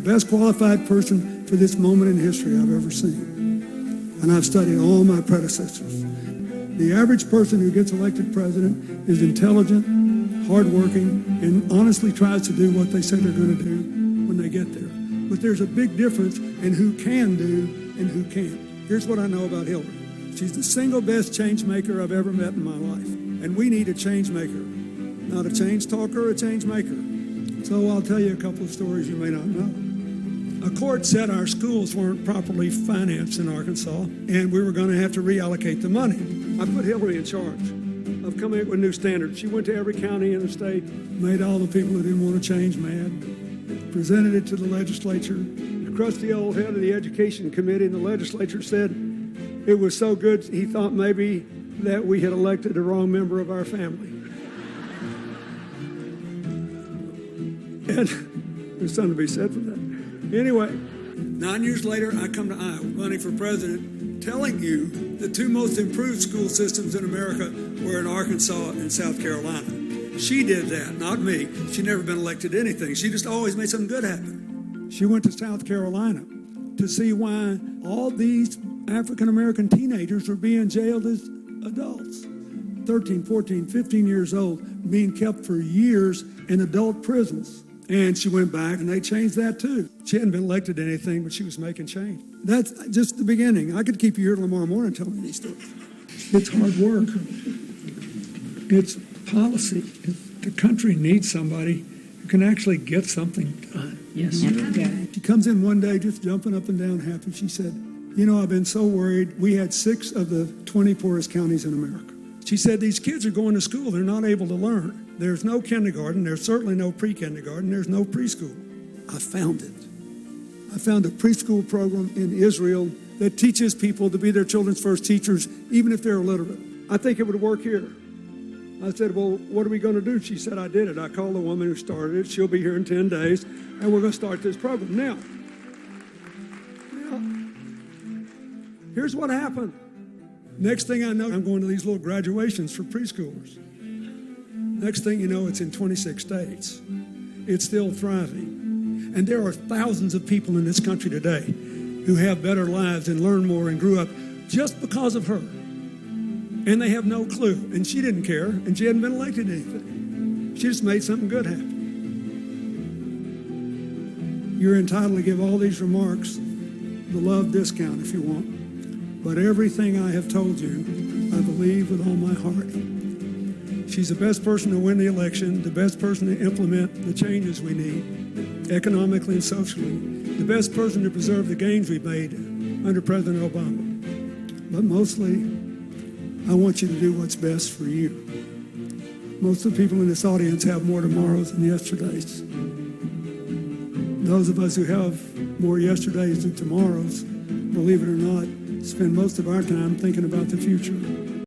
Best qualified person for this moment in history I've ever seen. And I've studied all my predecessors. The average person who gets elected president is intelligent, hardworking, and honestly tries to do what they say they're going to do when they get there. But there's a big difference in who can do and who can't. Here's what I know about Hillary. She's the single best change maker I've ever met in my life. And we need a change maker, not a change talker or a change maker. So I'll tell you a couple of stories you may not know. A court said our schools weren't properly financed in Arkansas, and we were going to have to reallocate the money. I put Hillary in charge of coming up with new standards. She went to every county in the state, made all the people who didn't want to change mad, presented it to the legislature. The crusty old head of the education committee in the legislature said it was so good he thought maybe that we had elected the wrong member of our family. And there's something to be said for that. Anyway, 9 years later, I come to Iowa running for president, telling you the two most improved school systems in America were in Arkansas and South Carolina. She did that, not me. She'd never been elected to anything. She just always made something good happen. She went to South Carolina to see why all these African-American teenagers were being jailed as adults. 13, 14, 15 years old, being kept for years in adult prisons. And she went back and they changed that too. She hadn't been elected to anything, but she was making change. That's just the beginning. I could keep you here till tomorrow morning telling you these stories. It's hard work. It's policy. The country needs somebody who can actually get something done. Yes. Yeah. She comes in one day just jumping up and down happy. She said, you know, I've been so worried. We had 6 of the 20 poorest counties in America. She said, these kids are going to school. They're not able to learn. There's no kindergarten. There's certainly no pre-kindergarten. There's no preschool. I found it. I found a preschool program in Israel that teaches people to be their children's first teachers, even if they're illiterate. I think it would work here. I said, well, what are we going to do? She said, I did it. I called the woman who started it. She'll be here in 10 days, and we're going to start this program. Now, here's what happened. Next thing I know, I'm going to these little graduations for preschoolers. Next thing you know, it's in 26 states. It's still thriving. And there are thousands of people in this country today who have better lives and learn more and grew up just because of her. And they have no clue. And she didn't care, and she hadn't been elected to anything. She just made something good happen. You're entitled to give all these remarks the love discount if you want. But everything I have told you, I believe with all my heart. She's the best person to win the election, the best person to implement the changes we need, economically and socially, the best person to preserve the gains we made under President Obama. But mostly, I want you to do what's best for you. Most of the people in this audience have more tomorrows than yesterdays. Those of us who have more yesterdays than tomorrows, believe it or not, spend most of our time thinking about the future.